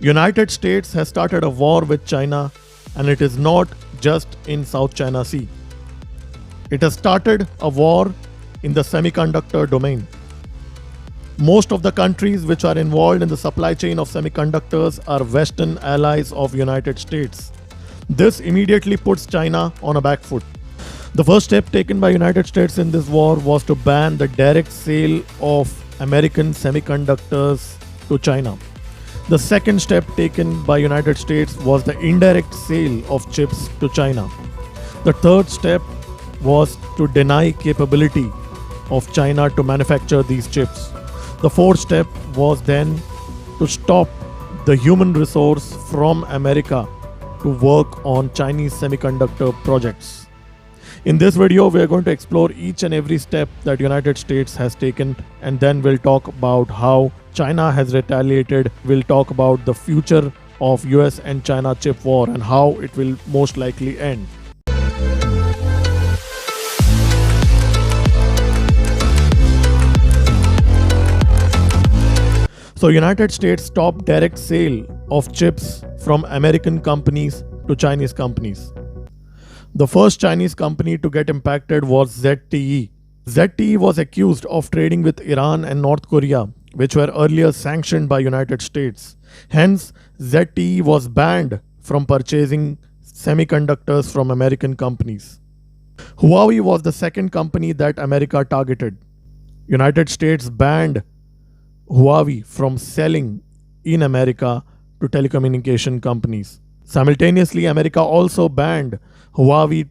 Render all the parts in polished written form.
United States has started a war with China, and it is not just in South China Sea. It has started a war in the semiconductor domain. Most of the countries which are involved in the supply chain of semiconductors are Western allies of United States. This immediately puts China on a back foot. The first step taken by United States in this war was to ban the direct sale of American semiconductors to China. The second step taken by United States was the indirect sale of chips to China. The third step was to deny capability of China to manufacture these chips. The fourth step was then to stop the human resource from America to work on Chinese semiconductor projects. In this video, we are going to explore each and every step that United States has taken, and then we'll talk about how China has retaliated. We'll talk about the future of US and China chip war and how it will most likely end. So United States stopped direct sale of chips from American companies to Chinese companies. The first Chinese company to get impacted was ZTE. ZTE was accused of trading with Iran and North Korea, which were earlier sanctioned by United States. Hence, ZTE was banned from purchasing semiconductors from American companies. Huawei was the second company that America targeted. United States banned Huawei from selling in America to telecommunication companies. Simultaneously, America also banned Huawei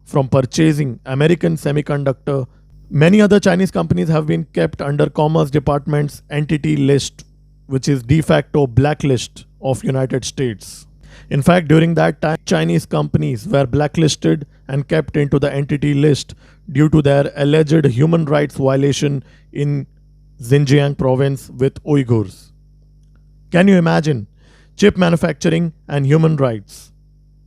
from purchasing American semiconductor. Many other Chinese companies have been kept under Commerce Department's entity list, which is de facto blacklist of United States. In fact, during that time, Chinese companies were blacklisted and kept into the entity list due to their alleged human rights violation in Xinjiang province with Uyghurs. Can you imagine? Chip manufacturing and human rights.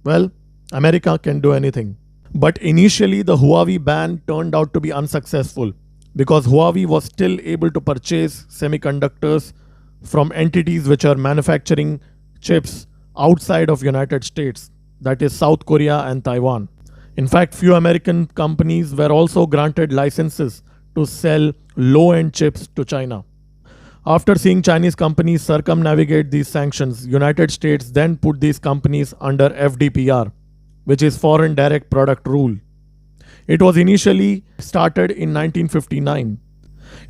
Well, America can do anything. But initially, the Huawei ban turned out to be unsuccessful because Huawei was still able to purchase semiconductors from entities which are manufacturing chips outside of United States, that is South Korea and Taiwan. In fact, few American companies were also granted licenses to sell low-end chips to China. After seeing Chinese companies circumnavigate these sanctions, United States then put these companies under FDPR, which is Foreign Direct Product Rule. It was initially started in 1959.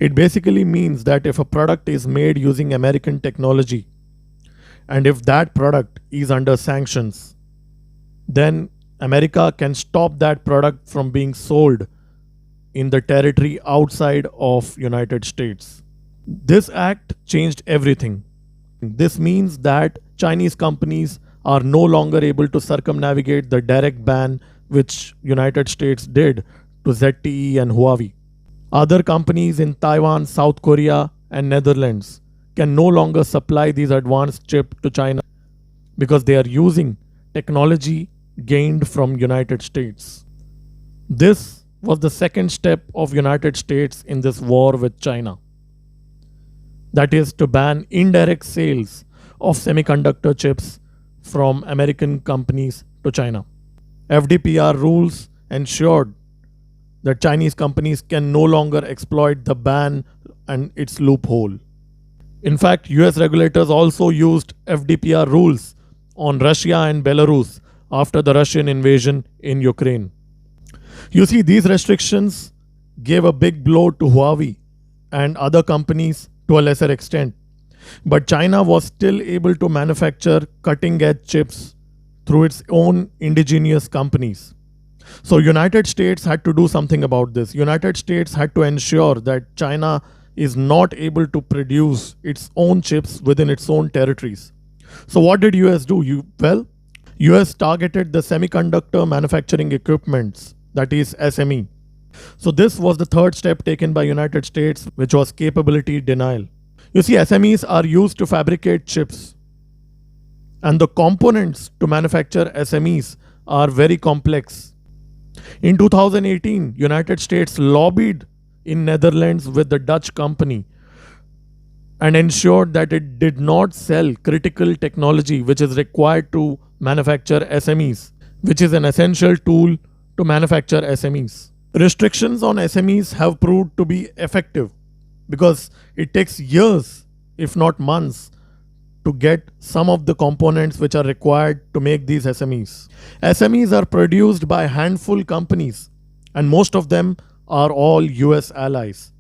It basically means that if a product is made using American technology, and if that product is under sanctions, then America can stop that product from being sold in the territory outside of United States. This act changed everything. This means that Chinese companies are no longer able to circumnavigate the direct ban which United States did to ZTE and Huawei. Other companies in Taiwan, South Korea and Netherlands can no longer supply these advanced chips to China because they are using technology gained from United States. This was the second step of United States in this war with China. That is to ban indirect sales of semiconductor chips from American companies to China. FDPR rules ensured that Chinese companies can no longer exploit the ban and its loophole. In fact, US regulators also used FDPR rules on Russia and Belarus after the Russian invasion in Ukraine. You see, these restrictions gave a big blow to Huawei and other companies to a lesser extent. But China was still able to manufacture cutting-edge chips through its own indigenous companies. So United States had to do something about this. United States had to ensure that China is not able to produce its own chips within its own territories. So what did US do? US targeted the semiconductor manufacturing equipments, that is SME. So this was the third step taken by United States, which was capability denial. You see, SMEs are used to fabricate chips, and the components to manufacture SMEs are very complex. In 2018, United States lobbied in Netherlands with the Dutch company and ensured that it did not sell critical technology which is required to manufacture SMEs, which is an essential tool to manufacture SMEs. Restrictions on SMEs have proved to be effective because it takes years, if not months, to get some of the components which are required to make these SMEs. SMEs are produced by a handful companies, and most of them are all US allies.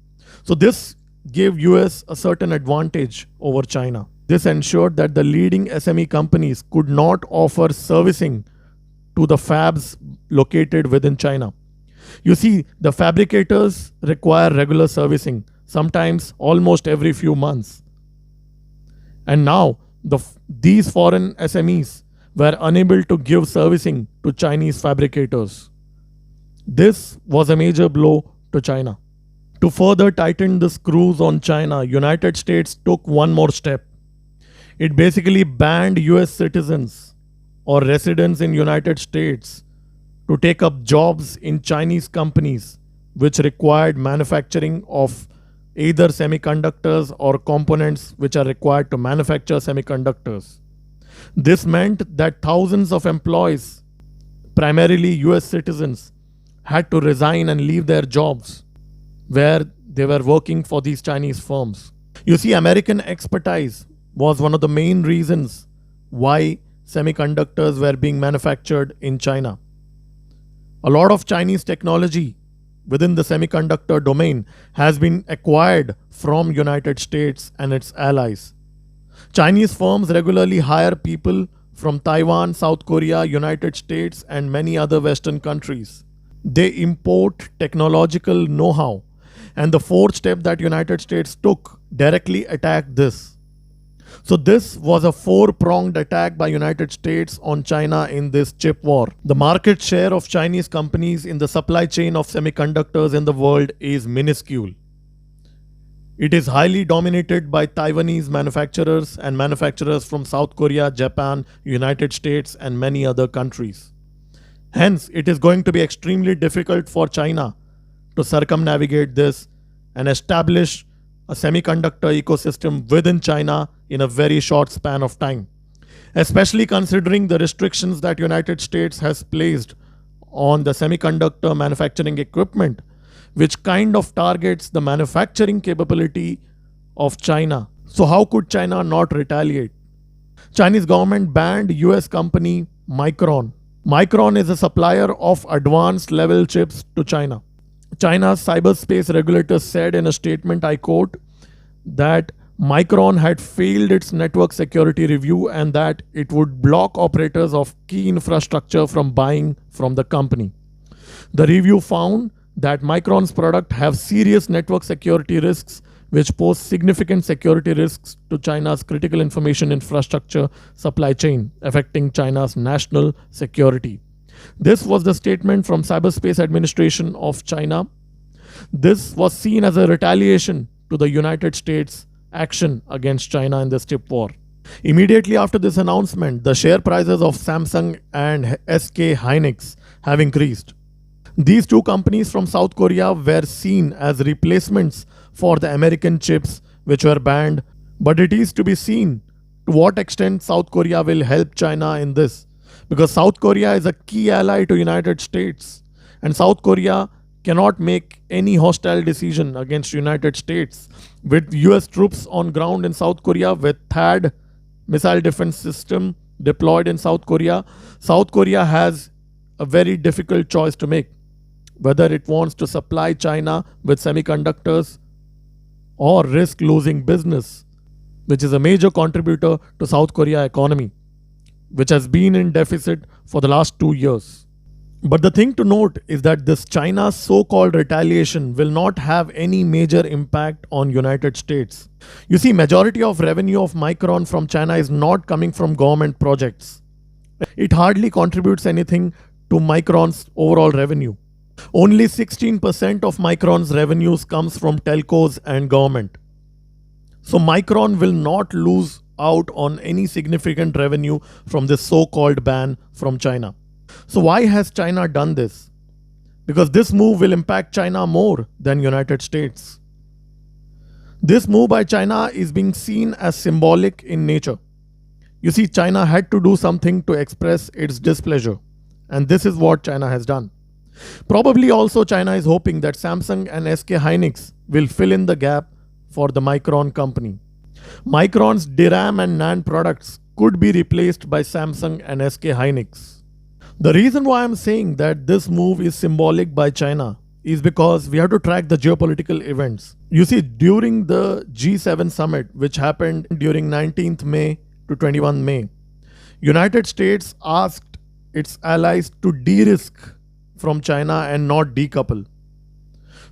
So this gave US a certain advantage over China. This ensured that the leading SME companies could not offer servicing to the fabs located within China. You see, the fabricators require regular servicing, sometimes almost every few months. And now, these foreign SMEs were unable to give servicing to Chinese fabricators. This was a major blow to China. To further tighten the screws on China, United States took one more step. It basically banned US citizens or residents in United States to take up jobs in Chinese companies which required manufacturing of either semiconductors or components which are required to manufacture semiconductors. This meant that thousands of employees, primarily US citizens, had to resign and leave their jobs where they were working for these Chinese firms. You see, American expertise was one of the main reasons why semiconductors were being manufactured in China. A lot of Chinese technology within the semiconductor domain has been acquired from United States and its allies. Chinese firms regularly hire people from Taiwan, South Korea, United States, and many other Western countries. They import technological know-how, and the fourth step that United States took directly attacked this. So this was a four-pronged attack by United States on China in this chip war. The market share of Chinese companies in the supply chain of semiconductors in the world is minuscule. It is highly dominated by Taiwanese manufacturers and manufacturers from South Korea, Japan, United States, and many other countries. Hence, it is going to be extremely difficult for China to circumnavigate this and establish a semiconductor ecosystem within China in a very short span of time, especially considering the restrictions that United States has placed on the semiconductor manufacturing equipment, which kind of targets the manufacturing capability of China. So how could China not retaliate? Chinese government banned US company Micron. Micron is a supplier of advanced level chips to China. China's cyberspace regulator said in a statement, I quote, that Micron had failed its network security review and that it would block operators of key infrastructure from buying from the company. The review found that Micron's product have serious network security risks which pose significant security risks to China's critical information infrastructure supply chain, affecting China's national security. This was the statement from Cyberspace Administration of China. This was seen as a retaliation to the United States' action against China in this chip war. Immediately after this announcement, the share prices of Samsung and SK Hynix have increased. These two companies from South Korea were seen as replacements for the American chips which were banned, but it is to be seen to what extent South Korea will help China in this, because South Korea is a key ally to United States and South Korea cannot make any hostile decision against United States. With US troops on ground in South Korea, with THAAD missile defense system deployed in South Korea has a very difficult choice to make, whether it wants to supply China with semiconductors or risk losing business, which is a major contributor to South Korea economy, which has been in deficit for the last 2 years. But the thing to note is that this China's so-called retaliation will not have any major impact on United States. You see, majority of revenue of Micron from China is not coming from government projects. It hardly contributes anything to Micron's overall revenue. Only 16% of Micron's revenues comes from telcos and government. So Micron will not lose out on any significant revenue from this so-called ban from China. So why has China done this? Because this move will impact China more than United States. This move by China is being seen as symbolic in nature. You see, China had to do something to express its displeasure, and this is what China has done. Probably also China is hoping that Samsung and SK Hynix will fill in the gap for the Micron company. Micron's DRAM and NAND products could be replaced by Samsung and SK Hynix. The reason why I'm saying that this move is symbolic by China is because we have to track the geopolitical events. You see, during the G7 summit, which happened during 19th May to 21 May, United States asked its allies to de-risk from China and not decouple.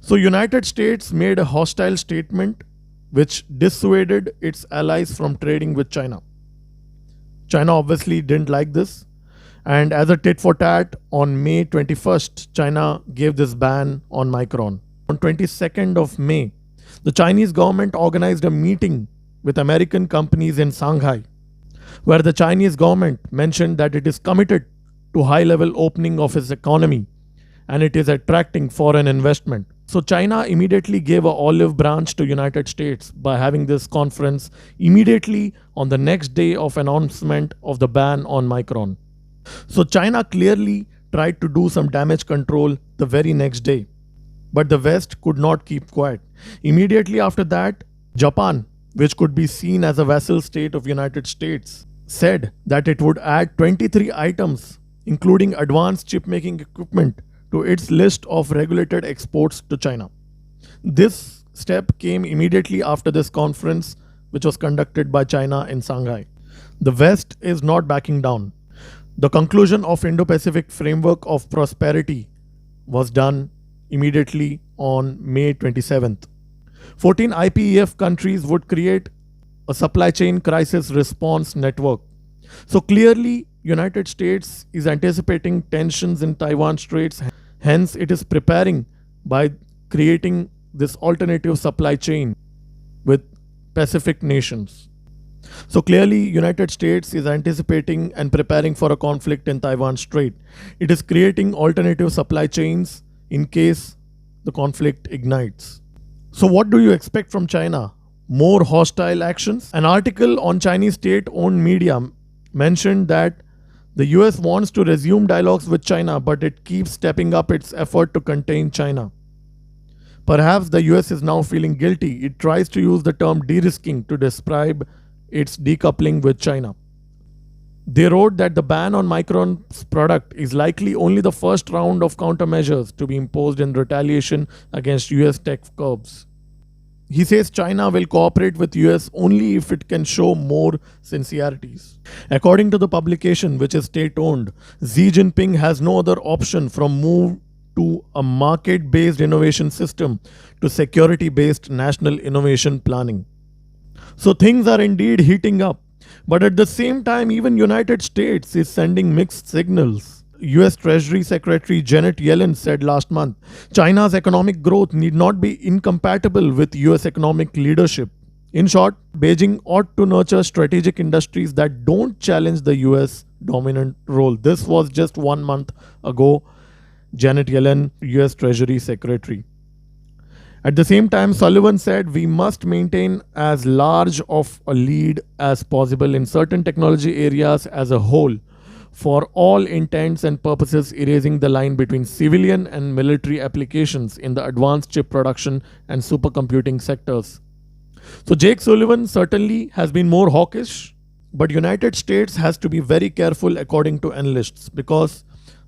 So United States made a hostile statement which dissuaded its allies from trading with China. China obviously didn't like this, and as a tit for tat, on May 21st, China gave this ban on Micron. On 22nd of May, the Chinese government organized a meeting with American companies in Shanghai, where the Chinese government mentioned that it is committed to high-level opening of its economy and it is attracting foreign investment. So China immediately gave an olive branch to United States by having this conference immediately on the next day of announcement of the ban on Micron. So China clearly tried to do some damage control the very next day. But the West could not keep quiet. Immediately after that, Japan, which could be seen as a vassal state of United States, said that it would add 23 items, including advanced chip making equipment, to its list of regulated exports to China. This step came immediately after this conference, which was conducted by China in Shanghai. The West is not backing down. The conclusion of Indo-Pacific Framework of Prosperity was done immediately on May 27th. 14 IPEF countries would create a supply chain crisis response network. So clearly, United States is anticipating tensions in Taiwan Straits. Hence, it is preparing by creating this alternative supply chain with Pacific nations. So clearly, United States is anticipating and preparing for a conflict in Taiwan Strait. It is creating alternative supply chains in case the conflict ignites. So what do you expect from China? More hostile actions? An article on Chinese state-owned media mentioned that the US wants to resume dialogues with China, but it keeps stepping up its effort to contain China. Perhaps the US is now feeling guilty. It tries to use the term de-risking to describe its decoupling with China. They wrote that the ban on Micron's product is likely only the first round of countermeasures to be imposed in retaliation against US tech curbs. He says China will cooperate with US only if it can show more sincerities. According to the publication, which is state-owned, Xi Jinping has no other option from move to a market-based innovation system to security-based national innovation planning. So things are indeed heating up. But at the same time, even United States is sending mixed signals. US Treasury Secretary Janet Yellen said last month, China's economic growth need not be incompatible with US economic leadership. In short, Beijing ought to nurture strategic industries that don't challenge the US dominant role. This was just 1 month ago, Janet Yellen, US Treasury Secretary. At the same time, Sullivan said we must maintain as large of a lead as possible in certain technology areas as a whole, for all intents and purposes erasing the line between civilian and military applications in the advanced chip production and supercomputing sectors. So Jake Sullivan certainly has been more hawkish, but United States has to be very careful according to analysts, because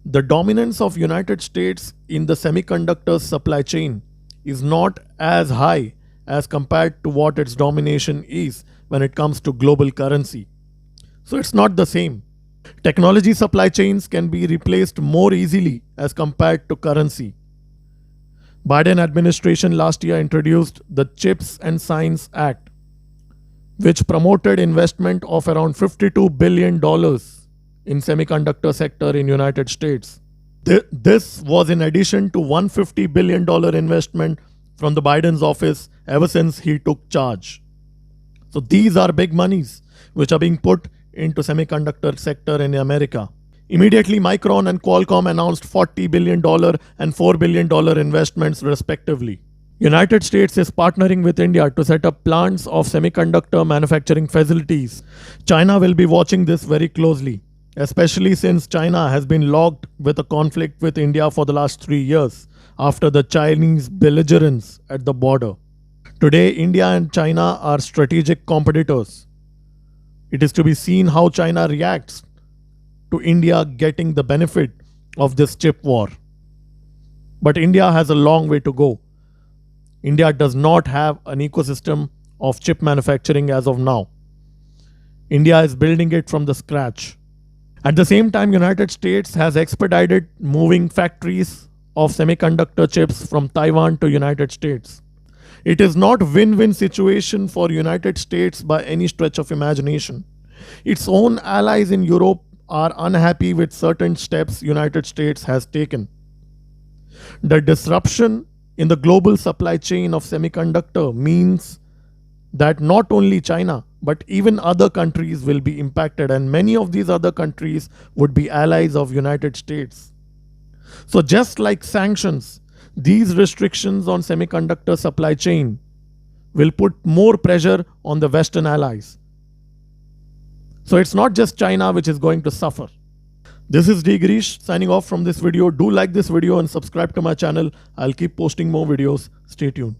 the dominance of United States in the semiconductor supply chain is not as high as compared to what its domination is when it comes to global currency. So it's not the same. Technology supply chains can be replaced more easily as compared to currency. Biden administration last year introduced the Chips and Science Act, which promoted investment of around $52 billion in semiconductor sector in United States. This was in addition to $150 billion investment from the Biden's office ever since he took charge. So these are big monies which are being put into semiconductor sector in America. Immediately, Micron and Qualcomm announced $40 billion and $4 billion investments respectively. United States is partnering with India to set up plants of semiconductor manufacturing facilities. China will be watching this very closely, especially since China has been locked with a conflict with India for the last 3 years after the Chinese belligerence at the border. Today, India and China are strategic competitors. It is to be seen how China reacts to India getting the benefit of this chip war. But India has a long way to go. India does not have an ecosystem of chip manufacturing as of now. India is building it from the scratch. At the same time, United States has expedited moving factories of semiconductor chips from Taiwan to United States. It is not win-win situation for United States by any stretch of imagination. Its own allies in Europe are unhappy with certain steps United States has taken. The disruption in the global supply chain of semiconductor means that not only China but even other countries will be impacted, and many of these other countries would be allies of United States. So just like sanctions, these restrictions on semiconductor supply chain will put more pressure on the Western allies. So it's not just China which is going to suffer. This is D. Girish signing off from this video. Do like this video and subscribe to my channel. I'll keep posting more videos. Stay tuned.